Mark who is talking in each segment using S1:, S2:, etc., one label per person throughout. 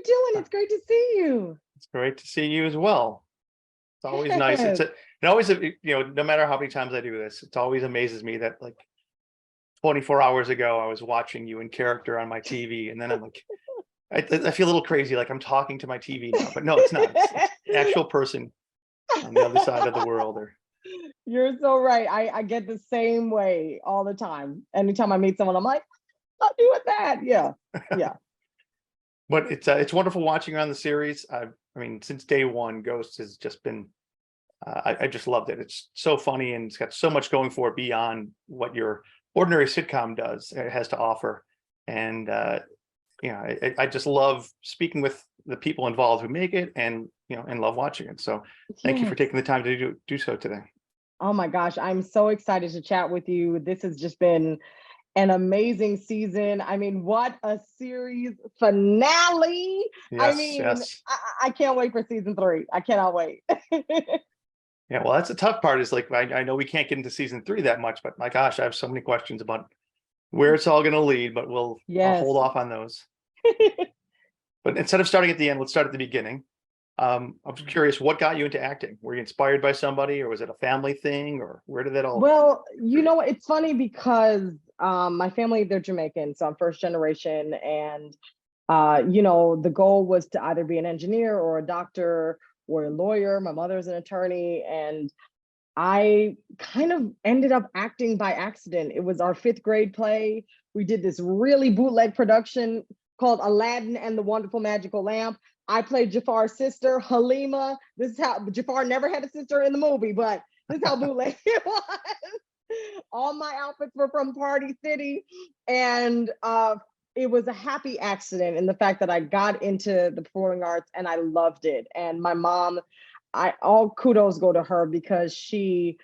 S1: you doing? It's great to see you.
S2: It's great to see you as well. It's always nice.
S1: Yes.
S2: It always, no matter how many times I do this, it always amazes me that like 24 hours ago, I was watching you in character on my TV. And then I'm like, I feel a little crazy, like I'm talking to my TV now, but no, it's not. It's an actual person on the other side of the world. Or
S1: You're so right. I get the same way all the time. Anytime I meet someone, I'm like, I'll do with that. Yeah. Yeah.
S2: But it's wonderful watching you on the series. I mean, since day one, Ghost has just been. I just loved it. It's so funny and it's got so much going for it beyond what your ordinary sitcom does. It has to offer, and I just love speaking with the people involved who make it, and and love watching it. So thank you for taking the time to do so today.
S1: Oh my gosh, I'm so excited to chat with you. This has just been an amazing season. I mean, what a series finale.
S2: Yes.
S1: I can't wait for season 3. I cannot wait.
S2: Yeah, well, that's the tough part. Is like I know we can't get into season 3 that much, but my gosh, I have so many questions about where it's all going to lead. But I'll hold off on those. But instead of starting at the end, let's start at the beginning. I'm curious, what got you into acting? Were you inspired by somebody, or was it a family thing, or where did that all?
S1: Well, it's funny because my family, they're Jamaican, so I'm first generation, and the goal was to either be an engineer or a doctor or a lawyer. My mother's an attorney, and I kind of ended up acting by accident. It was our 5th grade play. We did this really bootleg production called Aladdin and the Wonderful Magical Lamp. I played Jafar's sister, Halima. This is how Jafar never had a sister in the movie, but this is how bootleg it was. All my outfits were from Party City, and it was a happy accident in the fact that I got into the performing arts and I loved it. And my mom, all kudos go to her because she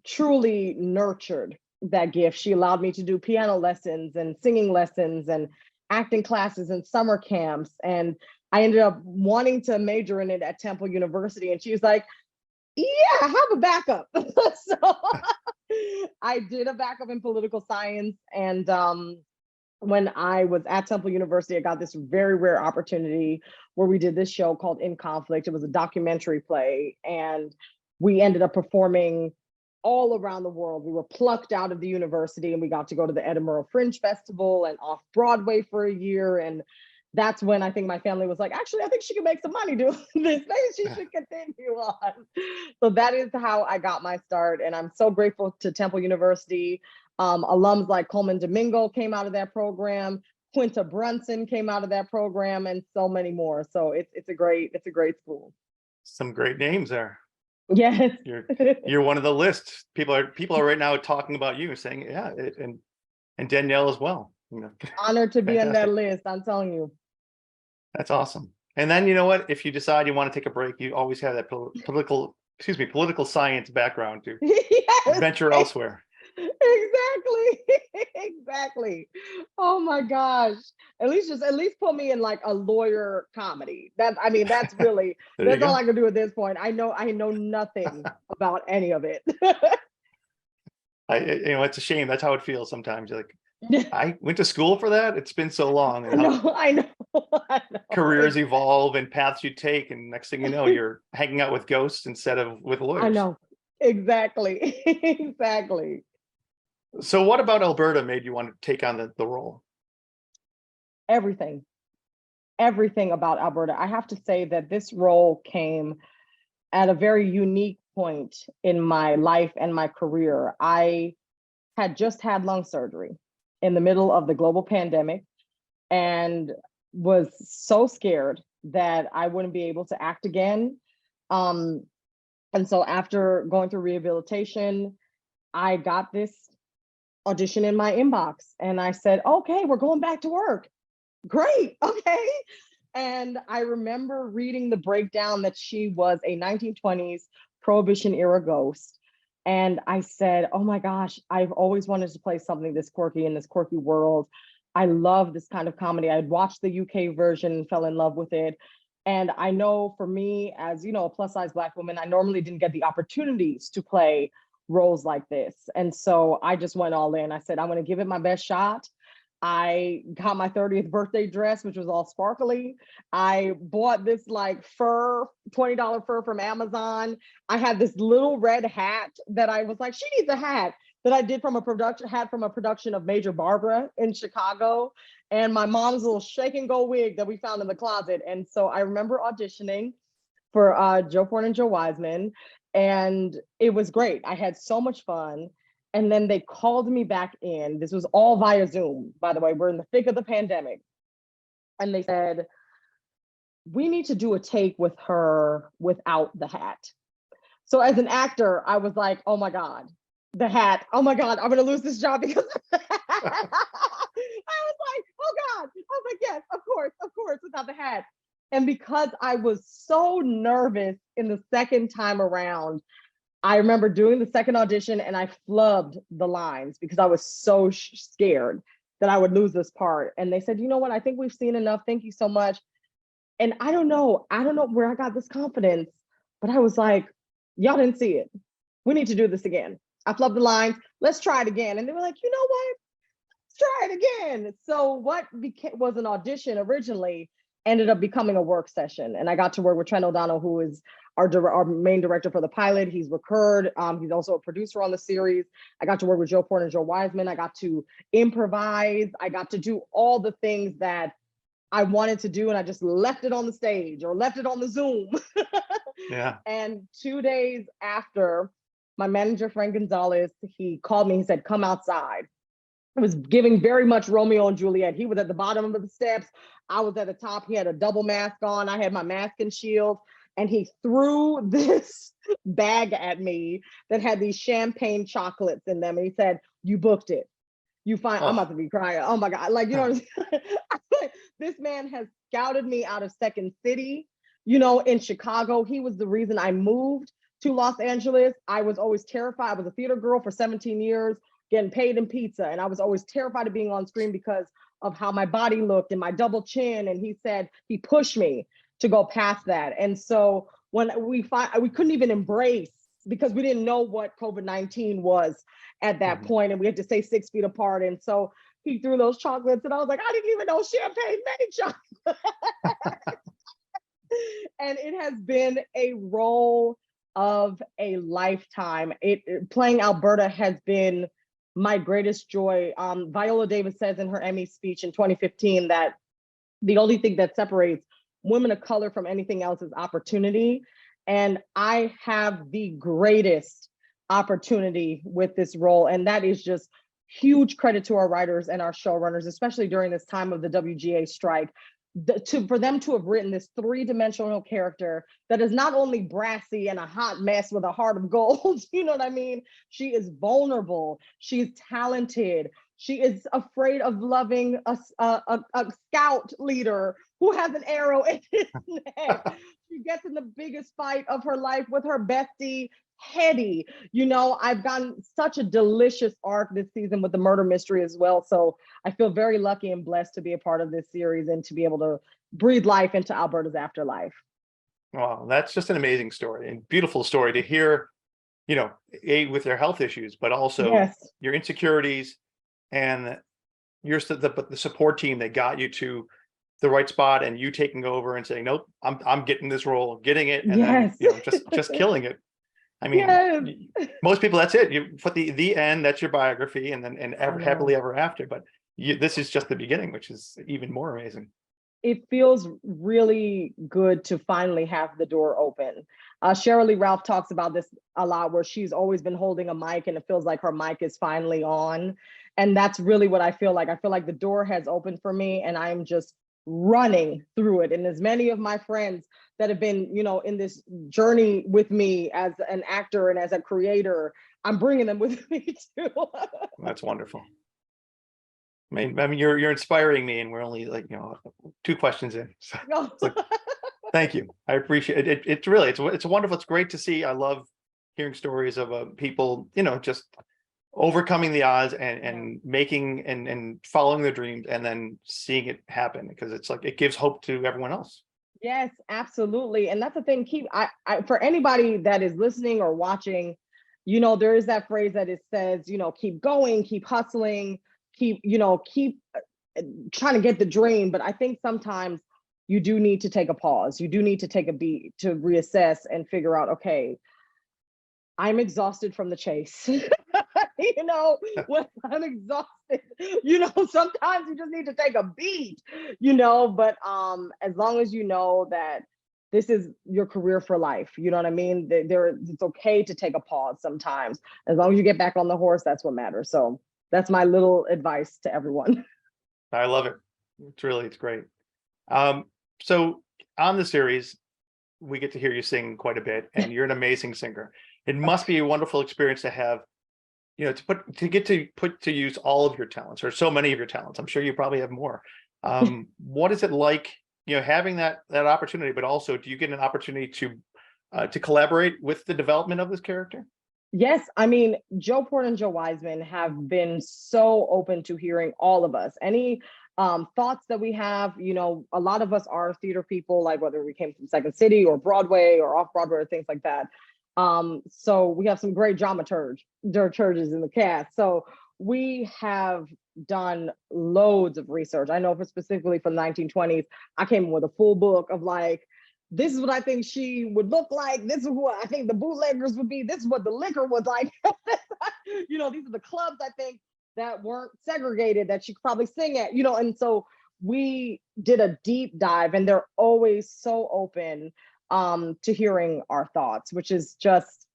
S1: truly nurtured that gift. She allowed me to do piano lessons and singing lessons and acting classes and summer camps. And I ended up wanting to major in it at Temple University. And she was like, yeah, have a backup. So I did a backup in political science. And when I was at Temple University, I got this very rare opportunity where we did this show called In Conflict. It was a documentary play, and we ended up performing all around the world. We were plucked out of the university, and we got to go to the Edinburgh Fringe Festival and off Broadway for a year. And that's when I think my family was like, actually, I think she can make some money doing this. Maybe she should continue on. So that is how I got my start. And I'm so grateful to Temple University. Alums like Coleman Domingo came out of that program. Quinta Brunson came out of that program, and so many more. So it's a great school.
S2: Some great names there.
S1: Yes.
S2: You're one of the lists. People are right now talking about you, saying, yeah, and Danielle as well.
S1: Honored to be on that list, I'm telling you.
S2: That's awesome. And then, you know what? If you decide you want to take a break, you always have that political science background to venture elsewhere.
S1: Exactly. Oh my gosh. At least put me in like a lawyer comedy. That's really that's all I can do at this point. I know nothing about any of it.
S2: It's a shame. That's how it feels sometimes. You're like, I went to school for that. It's been so long.
S1: I know.
S2: Careers evolve and paths you take, and next thing you know, you're hanging out with ghosts instead of with lawyers.
S1: I know. Exactly.
S2: So what about Alberta made you want to take on the role?
S1: Everything about Alberta. I have to say that this role came at a very unique point in my life and my career. I had just had lung surgery in the middle of the global pandemic and was so scared that I wouldn't be able to act again. And so after going through rehabilitation, I got this audition in my inbox and I said, okay, we're going back to work. Great, okay. And I remember reading the breakdown that she was a 1920s Prohibition era ghost. And I said, oh my gosh, I've always wanted to play something this quirky in this quirky world. I love this kind of comedy. I'd watched the UK version and fell in love with it. And I know for me, as a plus size Black woman, I normally didn't get the opportunities to play roles like this. And so I just went all in. I said, I'm going to give it my best shot. I got my 30th birthday dress, which was all sparkly. I bought this like fur, $20 fur from Amazon. I had this little red hat that I was like, she needs a hat, that I did from a production of Major Barbara in Chicago. And my mom's little shake and go wig that we found in the closet. And so I remember auditioning for Joe Ford and Joe Wiseman, and it was great. I had so much fun. And then they called me back in. This was all via Zoom, by the way. We're in the thick of the pandemic. And they said, we need to do a take with her without the hat. So as an actor, I was like, oh my God, the hat. Oh my God, I'm going to lose this job because of the hat. I was like, oh God. I was like, yes, of course, without the hat. And because I was so nervous in the second time around, I remember doing the second audition and I flubbed the lines because I was so scared that I would lose this part. And they said, you know what? I think we've seen enough. Thank you so much. And I don't know where I got this confidence, but I was like, y'all didn't see it. We need to do this again. I flubbed the lines. Let's try it again. And they were like, you know what? Let's try it again. So what was an audition originally ended up becoming a work session. And I got to work with Trent O'Donnell, who is our main director for the pilot. He's recurred. He's also a producer on the series. I got to work with Joe Ford and Joe Wiseman. I got to improvise. I got to do all the things that I wanted to do, and I just left it on the stage or left it on the Zoom.
S2: Yeah.
S1: And 2 days after, my manager, Frank Gonzalez, he called me. He said, come outside. It was giving very much Romeo and Juliet. He was at the bottom of the steps. I was at the top. He had a double mask on. I had my mask and shield. And he threw this bag at me that had these champagne chocolates in them. And he said, you booked it. You find, I'm about to be crying. Oh my God. Like, you know, this man has scouted me out of Second City, you know, in Chicago. He was the reason I moved to Los Angeles. I was always terrified. I was a theater girl for 17 years, getting paid in pizza. And I was always terrified of being on screen because of how my body looked and my double chin. And he said, he pushed me to go past that. And so when we couldn't even embrace, because we didn't know what COVID-19 was at that point, and we had to stay 6 feet apart. And so he threw those chocolates, and I was like, I didn't even know champagne made chocolate. And it has been a role of a lifetime. Playing Alberta has been my greatest joy. Viola Davis says in her Emmy speech in 2015 that the only thing that separates women of color from anything else is opportunity. And I have the greatest opportunity with this role. And that is just huge credit to our writers and our showrunners, especially during this time of the WGA strike, for them to have written this three-dimensional character that is not only brassy and a hot mess with a heart of gold, you know what I mean? She is vulnerable, she's talented, she is afraid of loving a scout leader who has an arrow in his neck. She gets in the biggest fight of her life with her bestie, Hetty. You know, I've gotten such a delicious arc this season with the murder mystery as well. So I feel very lucky and blessed to be a part of this series and to be able to breathe life into Alberta's afterlife.
S2: Wow, that's just an amazing story and beautiful story to hear, you know, with their health issues, but also your insecurities and the support team that got you to the right spot, and you taking over and saying, nope, I'm getting this role, getting it, and then, you know, just killing it. I mean, most people, that's it. You put the end, that's your biography, and then happily ever after. But this is just the beginning, which is even more amazing.
S1: It feels really good to finally have the door open. Cheryl Lee Ralph talks about this a lot, where she's always been holding a mic and it feels like her mic is finally on. And that's really what I feel like. I feel like the door has opened for me and I'm just running through it. And as many of my friends that have been, you know, in this journey with me as an actor and as a creator, I'm bringing them with me too.
S2: That's wonderful. I mean, you're inspiring me, and we're only like, you know, 2 questions in. So like, thank you. I appreciate it. It's really, it's wonderful. It's great to see. I love hearing stories of people, you know, just overcoming the odds and making and following their dreams and then seeing it happen, because it's like, it gives hope to everyone else.
S1: Yes, absolutely. And that's the thing. For anybody that is listening or watching, you know, there is that phrase that it says, you know, keep going, keep hustling, keep trying to get the dream. But I think sometimes you do need to take a pause. You do need to take a beat to reassess and figure out, okay, I'm exhausted from the chase. When I'm exhausted, sometimes you just need to take a beat, but as long as you know that this is your career for life, you know what I mean? It's okay to take a pause sometimes. As long as you get back on the horse, that's what matters. So that's my little advice to everyone.
S2: I love it. It's great. So on the series, we get to hear you sing quite a bit, and you're an amazing singer. It must be a wonderful experience to have, to get to put to use all of your talents, or so many of your talents. I'm sure you probably have more. What is it like, having that opportunity, but also do you get an opportunity to collaborate with the development of this character?
S1: Yes, I mean, Joe Port and Joe Wiseman have been so open to hearing all of us. Any thoughts that we have, a lot of us are theater people, like whether we came from Second City or Broadway or off Broadway or things like that. So we have some great dramaturges in the cast. So we have done loads of research. I know specifically from the 1920s, I came with a full book of like, this is what I think she would look like. This is what I think the bootleggers would be. This is what the liquor was like. These are the clubs I think that weren't segregated that she could probably sing at, and so we did a deep dive, and they're always so open to hearing our thoughts, which is just,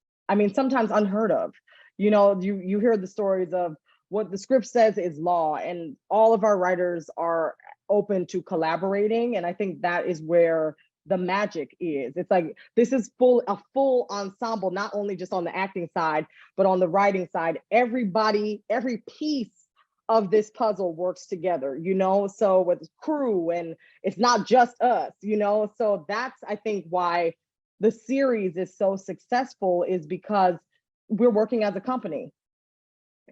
S1: sometimes unheard of. You hear the stories of what the script says is law, and all of our writers are open to collaborating. And I think that is where the magic is. It's like, this is a full ensemble, not only just on the acting side, but on the writing side. Everybody, every piece of this puzzle works together, so with crew, and it's not just us, so that's, I think, why the series is so successful, is because we're working as a company.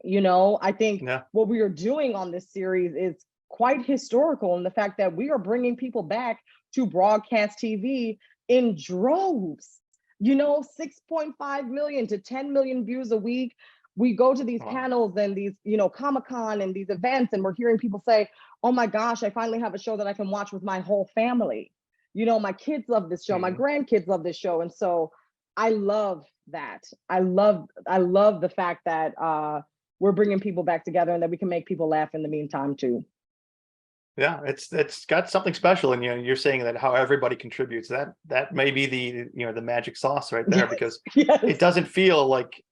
S1: I think what we are doing on this series is quite historical in the fact that we are bringing people back to broadcast TV in droves, 6.5 million to 10 million views a week. We go to these panels and these, Comic-Con and these events, and we're hearing people say, oh my gosh, I finally have a show that I can watch with my whole family. My kids love this show, my grandkids love this show. And so I love that. I love the fact that we're bringing people back together, and that we can make people laugh in the meantime too.
S2: Yeah, it's got something special, and you're saying that how everybody contributes. That may be the magic sauce right there, because it doesn't feel like,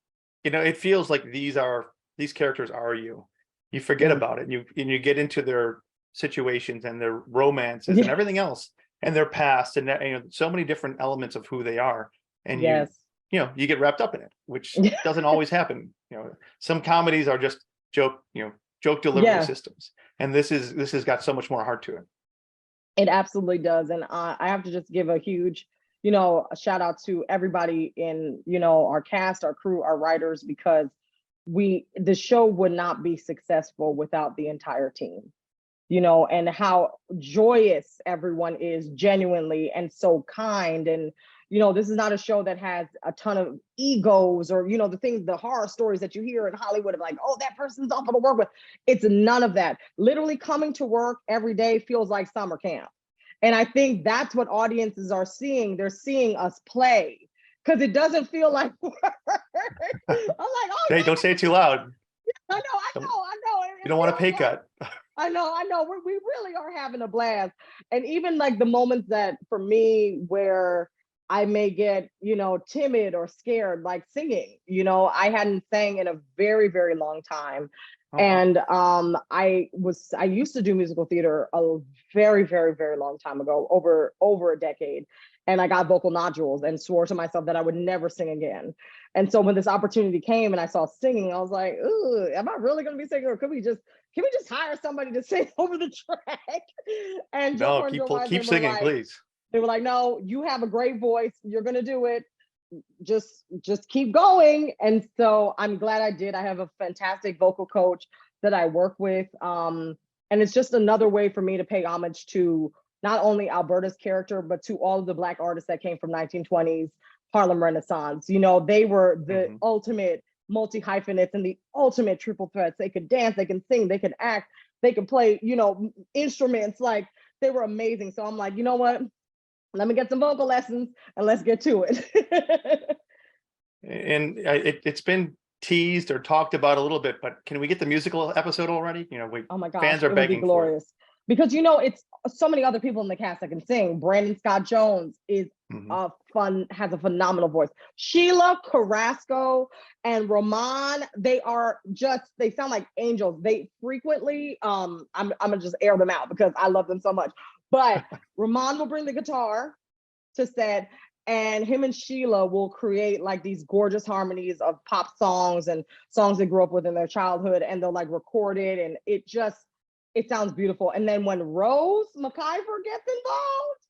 S2: it feels like these characters are you. You forget about it, and you get into their situations and their romances and everything else, and their past, and so many different elements of who they are, and you get wrapped up in it, which doesn't always happen. Some comedies are just joke delivery systems, and this has got so much more heart to it.
S1: It absolutely does. And I have to just give a huge a shout out to everybody in our cast, our crew, our writers, because the show would not be successful without the entire team, and how joyous everyone is, genuinely, and so kind. And this is not a show that has a ton of egos, or, the horror stories that you hear in Hollywood of like, oh, that person's awful to work with. It's none of that. Literally coming to work every day feels like summer camp. And I think that's what audiences are seeing. They're seeing us play, because it doesn't feel like work. I'm like, oh,
S2: hey, don't say it too loud.
S1: I know.
S2: You don't want a pay cut.
S1: I know. We really are having a blast. And even like the moments that, for me, where I may get, timid or scared, like singing, I hadn't sang in a very, very long time. And I used to do musical theater a very, very, very long time ago, over a decade. And I got vocal nodules and swore to myself that I would never sing again. And so when this opportunity came and I saw singing, I was like, ooh, am I really going to be singing? Or can we just hire somebody to sing over the track? And
S2: no, keep singing, please.
S1: They were like, no, you have a great voice. You're going to do it. Just keep going. And so I'm glad I did. I have a fantastic vocal coach that I work with. And it's just another way for me to pay homage to not only Alberta's character, but to all of the Black artists that came from 1920s Harlem Renaissance. They were the ultimate multi-hyphenates and the ultimate triple threats. They could dance, they can sing, they can act, they can play, instruments. Like, they were amazing. So I'm like, you know what? Let me get some vocal lessons and let's get to it.
S2: And it's been teased or talked about a little bit, but can we get the musical episode already?
S1: Oh my gosh,
S2: fans are
S1: it would be
S2: begging for it.
S1: glorious. Because it's so many other people in the cast that can sing. Brandon Scott Jones is has a phenomenal voice. Sheila Carrasco and Roman, they sound like angels. They frequently, I'm gonna just air them out because I love them so much. But Roman will bring the guitar to set, and him and Sheila will create like these gorgeous harmonies of pop songs and songs they grew up with in their childhood, and they'll like record it, and it sounds beautiful. And then when Rose McIver gets involved,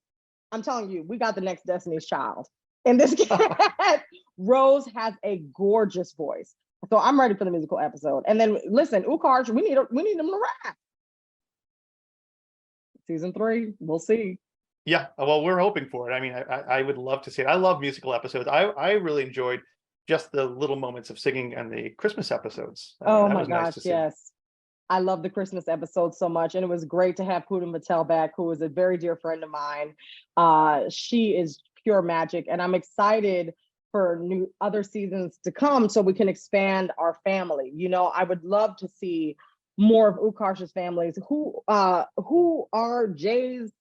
S1: I'm telling you, we got the next Destiny's Child in this cast. Rose has a gorgeous voice. So I'm ready for the musical episode. And then listen, Ukarsh, we need him to rap. Season 3, we'll see.
S2: Yeah, well, we're hoping for it. I mean, I would love to see it. I love musical episodes. I really enjoyed just the little moments of singing and the Christmas episodes.
S1: Oh my gosh, yes. I love the Christmas episode so much. And it was great to have Poonam Patel back, who is a very dear friend of mine. She is pure magic. And I'm excited for other seasons to come so we can expand our family. I would love to see more of Ukarsh's families. Who are Jay's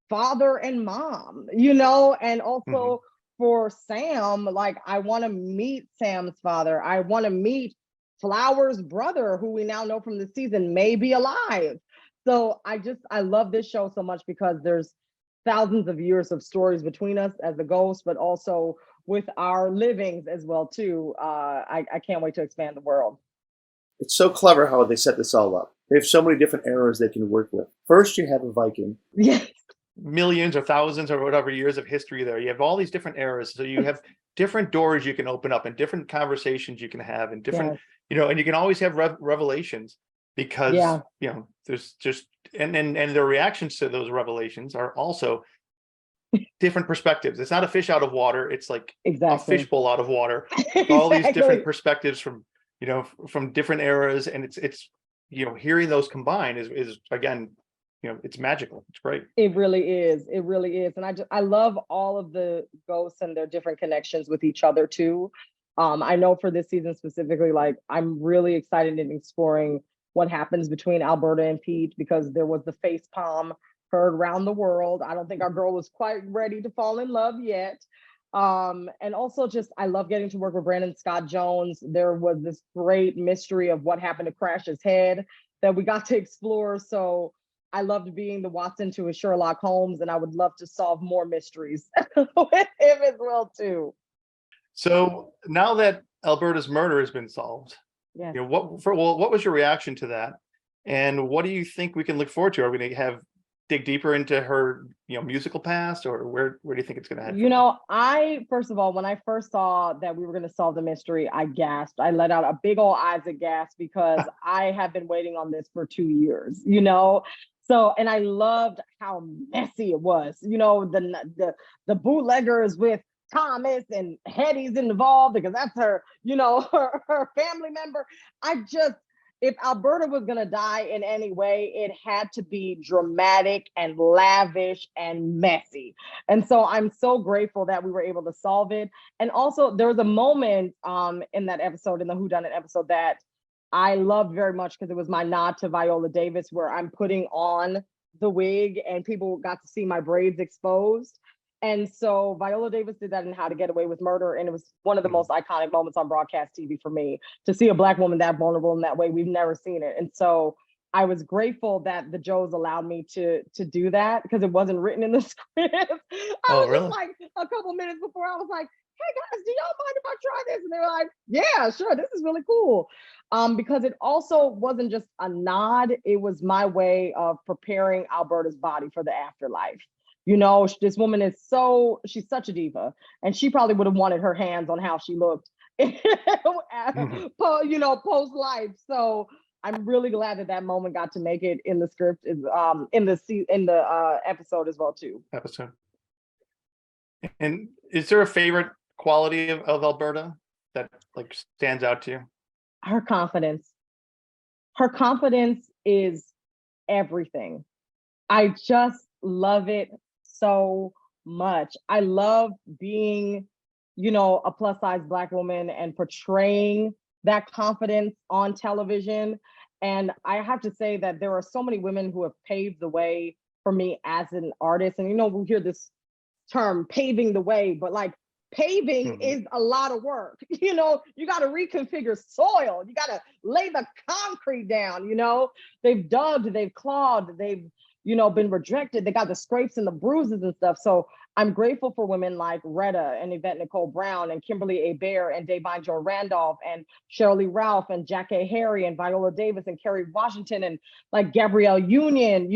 S1: father and mom, and also for Sam, like, I want to meet Sam's father. I want to meet Flower's brother, who we now know from the season may be alive. So I love this show so much because there's thousands of years of stories between us as the ghosts, but also with our livings as well too. I can't wait to expand the world.
S3: It's so clever how they set this all up. They have so many different eras they can work with. First, you have a Viking.
S1: Yes.
S2: Millions or thousands or whatever years of history there. You have all these different eras. So you have different doors you can open up and different conversations you can have and different, and you can always have revelations because, there's just, and their reactions to those revelations are also different perspectives. It's not a fish out of water. It's like a fishbowl out of water. All these different perspectives from different eras. And it's hearing those combine is again, it's magical. It's great.
S1: It really is. It really is. And I love all of the ghosts and their different connections with each other too. I know for this season specifically, like, I'm really excited in exploring what happens between Alberta and Pete, because there was the face palm heard around the world. I don't think our girl was quite ready to fall in love yet. And also I love getting to work with Brandon Scott Jones. There was this great mystery of what happened to Crash's head that we got to explore. So I loved being the Watson to his Sherlock Holmes, and I would love to solve more mysteries with him as well too.
S2: So now that Alberta's murder has been solved, what was your reaction to that, and what do you think we can look forward to? Are we going to dig deeper into her, musical past, or where do you think it's going to head?
S1: First of all, when I first saw that we were going to solve the mystery, I gasped. I let out a big old Isaac gasp because I have been waiting on this for 2 years, So, and I loved how messy it was, the bootleggers with Thomas and Hetty's involved because that's her, her family member. If Alberta was going to die in any way, it had to be dramatic and lavish and messy. And so I'm so grateful that we were able to solve it. And also there was a moment in that episode, in the Whodunit episode, that I loved very much because it was my nod to Viola Davis, where I'm putting on the wig and people got to see my braids exposed. And so Viola Davis did that in How to Get Away with Murder. And it was one of the most iconic moments on broadcast TV for me, to see a Black woman that vulnerable in that way. We've never seen it. And so I was grateful that the Joes allowed me to do that, because it wasn't written in the script. I was just like, a couple minutes before, I was like, hey guys, do y'all mind if I try this? And they were like, yeah, sure, this is really cool. Because it also wasn't just a nod, it was my way of preparing Alberta's body for the afterlife. This woman she's such a diva, and she probably would have wanted her hands on how she looked post life. So I'm really glad that moment got to make it in the script, in the episode as well too.
S2: And is there a favorite quality of Alberta that like stands out to you?
S1: Her confidence. Her confidence is everything. I just love it so much. I love being, a plus size Black woman and portraying that confidence on television. And I have to say that there are so many women who have paved the way for me as an artist. And we hear this term paving the way, but like paving is a lot of work. You got to reconfigure soil. You got to lay the concrete down. They've dug, they've clawed, they've been rejected. They got the scrapes and the bruises and stuff. So I'm grateful for women like Retta and Yvette Nicole Brown and Kimberly Hebert and Davine Jo Randolph and Shirley Ralph and Jackée Harry and Viola Davis and Kerry Washington and like Gabrielle Union.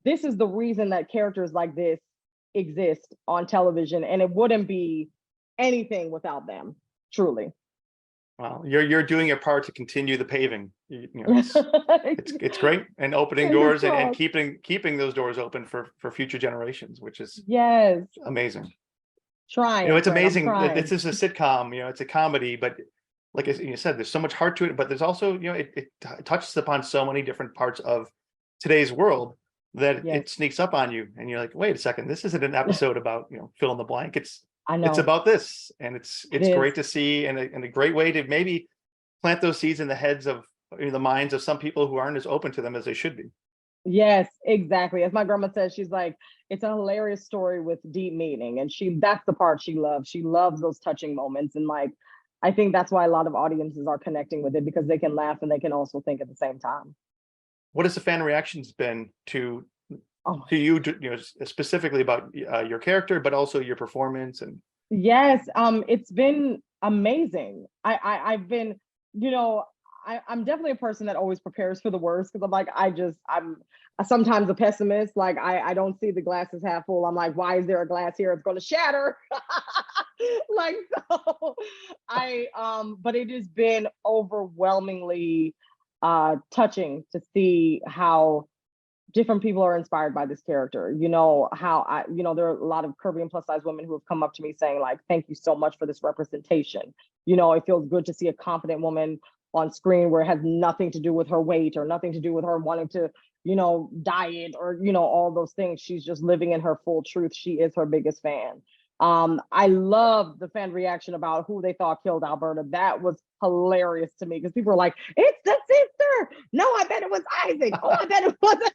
S1: This is the reason that characters like this exist on television, and it wouldn't be anything without them, truly.
S2: Wow, you're doing your part to continue the paving. It's great, and opening doors and keeping those doors open for future generations, which is amazing.
S1: Trying.
S2: It's amazing. This is a sitcom. It's a comedy, but like you said, there's so much heart to it. But there's also, it touches upon so many different parts of today's world that it sneaks up on you, and you're like, wait a second, this isn't an episode about fill in the blank. It's about this, and it's great to see, and a great way to maybe plant those seeds in the heads of the minds of some people who aren't as open to them as they should be.
S1: Yes, exactly. As my grandma says, she's like, it's a hilarious story with deep meaning, and that's the part she loves. She loves those touching moments, and like, I think that's why a lot of audiences are connecting with it, because they can laugh and they can also think at the same time.
S2: What has the fan reactions been to you, specifically about your character, but also your performance? And
S1: yes, it's been amazing. I've been, I'm definitely a person that always prepares for the worst, because I'm like, I'm sometimes a pessimist. Like I don't see the glass as half full. I'm like, why is there a glass here? It's going to shatter. Like, so but it has been overwhelmingly touching to see how different people are inspired by this character. How there are a lot of curvy and plus size women who have come up to me saying like, thank you so much for this representation. It feels good to see a confident woman on screen where it has nothing to do with her weight or nothing to do with her wanting to, diet or, all those things. She's just living in her full truth. She is her biggest fan. I love the fan reaction about who they thought killed Alberta. That was hilarious to me, because people were like, it's the sister. No, I bet it was Isaac. Oh, I bet it wasn't.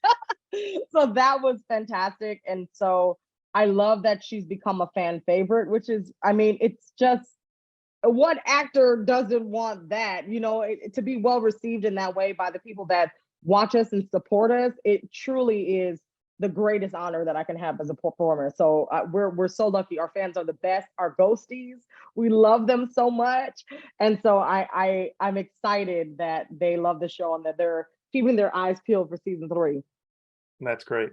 S1: So that was fantastic. And so I love that she's become a fan favorite, which is, it's just, what actor doesn't want that, to be well received in that way by the people that watch us and support us. It truly is the greatest honor that I can have as a performer. So we're so lucky. Our fans are the best. Our ghosties, we love them so much. And so I'm excited that they love the show and that they're keeping their eyes peeled for season 3.
S2: That's great.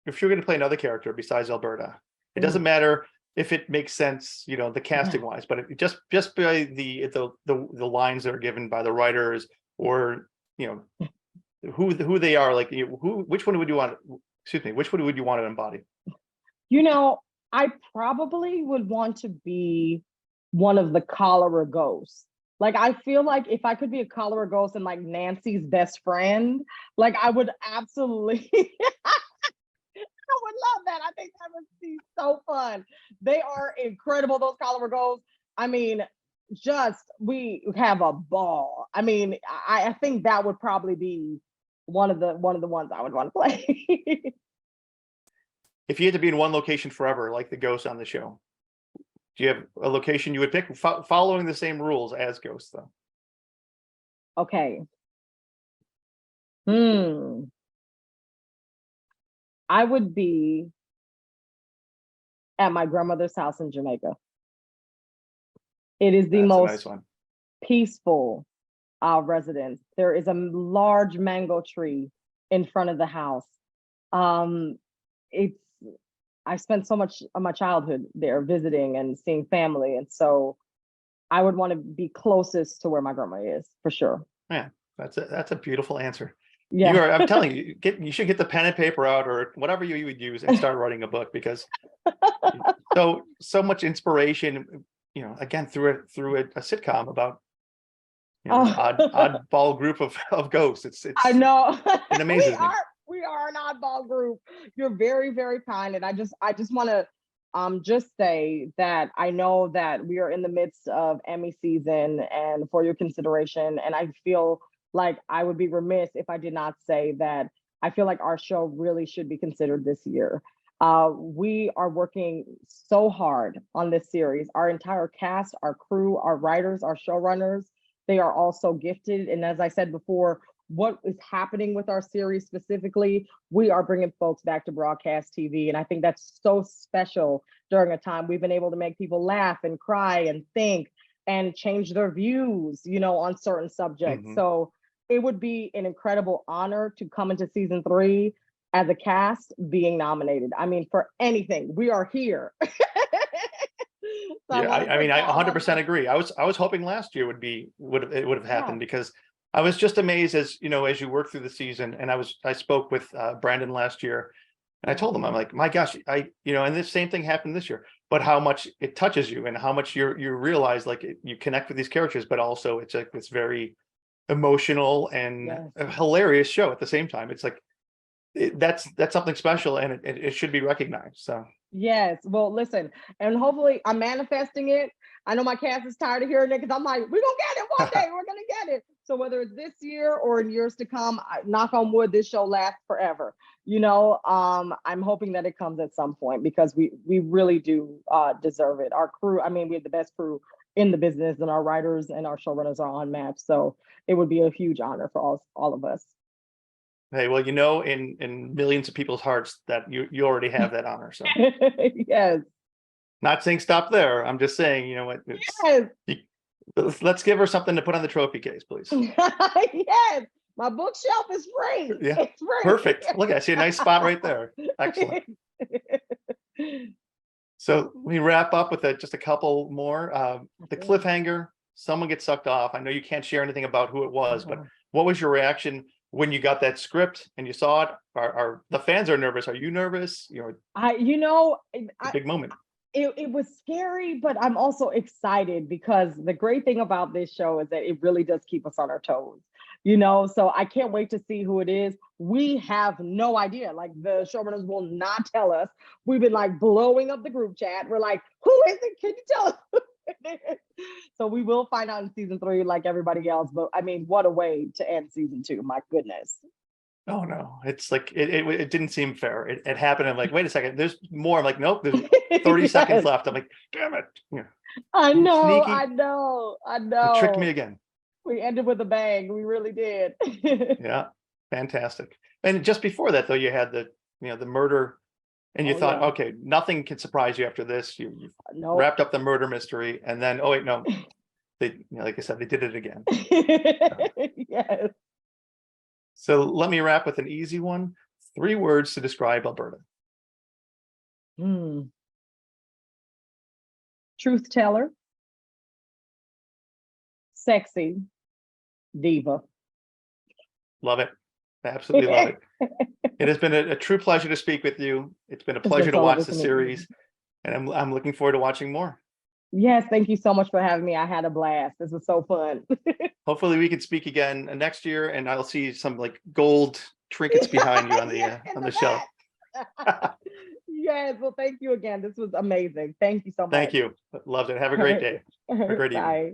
S2: If you're going to play another character besides Alberta, it doesn't matter if it makes sense, the casting wise, but just by the lines that are given by the writers, or who they are, like which one would you want? Excuse me, which one would you want to embody?
S1: I probably would want to be one of the cholera ghosts. Like, I feel like if I could be a cholera ghost and like Nancy's best friend, like I would absolutely, I would love that. I think that would be so fun. They are incredible, those cholera ghosts. We have a ball. I think that would probably be one of the ones I would want to play.
S2: If you had to be in one location forever, like the ghosts on the show, do you have a location you would pick, following the same rules as ghosts, though?
S1: Okay. I would be at my grandmother's house in Jamaica. It is the most peaceful residence. There is a large mango tree in front of the house. I spent so much of my childhood there visiting and seeing family, and so I would want to be closest to where my grandma is, for sure.
S2: Yeah, that's a beautiful answer.
S1: Yeah,
S2: I'm telling you, you should get the pen and paper out, or whatever you would use, and start writing a book, because so much inspiration, again, through a sitcom about, this oddball group of ghosts. It's
S1: I know.
S2: it amazes me.
S1: We are an oddball group. You're very, very kind. And I just want to just say that I know that we are in the midst of Emmy season and for your consideration. And I feel like I would be remiss if I did not say that I feel like our show really should be considered this year. We are working so hard on this series. Our entire cast, our crew, our writers, our showrunners, they are all so gifted. And as I said before, what is happening with our series specifically, we are bringing folks back to broadcast TV. And I think that's so special during a time we've been able to make people laugh and cry and think and change their views, on certain subjects. So it would be an incredible honor to come into season 3 as a cast being nominated. I mean, for anything, we are here.
S2: I 100% agree. I was hoping last year would have happened, because I was just amazed as you work through the season. And I spoke with Brandon last year, and I told him, I'm like, my gosh, and the same thing happened this year, but how much it touches you and how much you realize you connect with these characters, but also it's like this very emotional and a hilarious show at the same time. It's like that's something special, and it should be recognized. So
S1: yes, well, listen, and hopefully I'm manifesting it. I know my cast is tired of hearing it, because I'm like, we're gonna get it one day. We're gonna get it. So whether it's this year or in years to come, knock on wood, this show lasts forever. I'm hoping that it comes at some point, because we really do deserve it. Our crew, I mean, we have the best crew in the business, and our writers and our showrunners are unmatched. So it would be a huge honor for all of us.
S2: Hey, well, in millions of people's hearts that you already have that honor. So
S1: yes.
S2: Not saying stop there. I'm just saying, let's give her something to put on the trophy case, please.
S1: Yes, my bookshelf is free.
S2: Yeah,
S1: it's free.
S2: Perfect. Look, I see a nice spot right there. Excellent. So we wrap up with just a couple more. The cliffhanger, someone gets sucked off. I know you can't share anything about who it was, but what was your reaction when you got that script and you saw it? Are the fans are nervous? Are you nervous?
S1: A
S2: big moment.
S1: It was scary, but I'm also excited, because the great thing about this show is that it really does keep us on our toes. So I can't wait to see who it is. We have no idea. Like, the showrunners will not tell us. We've been like blowing up the group chat. We're like, who is it? Can you tell us who it is? So we will find out in season 3 like everybody else. But I mean, what a way to end season 2. My goodness.
S2: Oh no, it's like it didn't seem fair. It happened. I'm like, wait a second, there's more. I'm like, nope, there's 30 seconds left. I'm like, damn it.
S1: I know,
S2: Sneaky.
S1: I know.
S2: You tricked me again.
S1: We ended with a bang. We really did.
S2: Yeah, fantastic. And just before that, though, you had the murder, and you thought, okay, nothing can surprise you after this. You wrapped up the murder mystery, and then, oh wait, no, they, like I said, they did it again.
S1: Yes.
S2: So let me wrap with an easy one. 3 words to describe Alberta.
S1: Truth teller, sexy, diva.
S2: Love it. Absolutely love it. It has been a true pleasure to speak with you. It's been a pleasure to watch the series, and I'm looking forward to watching more.
S1: Yes, thank you so much for having me. I had a blast. This was so fun.
S2: Hopefully we can speak again next year, and I'll see some like gold trinkets behind you on the shelf.
S1: Yes, well, thank you again. This was amazing. Thank you so much.
S2: Thank you. Loved it. Have a great day. Have a great evening.
S1: Bye.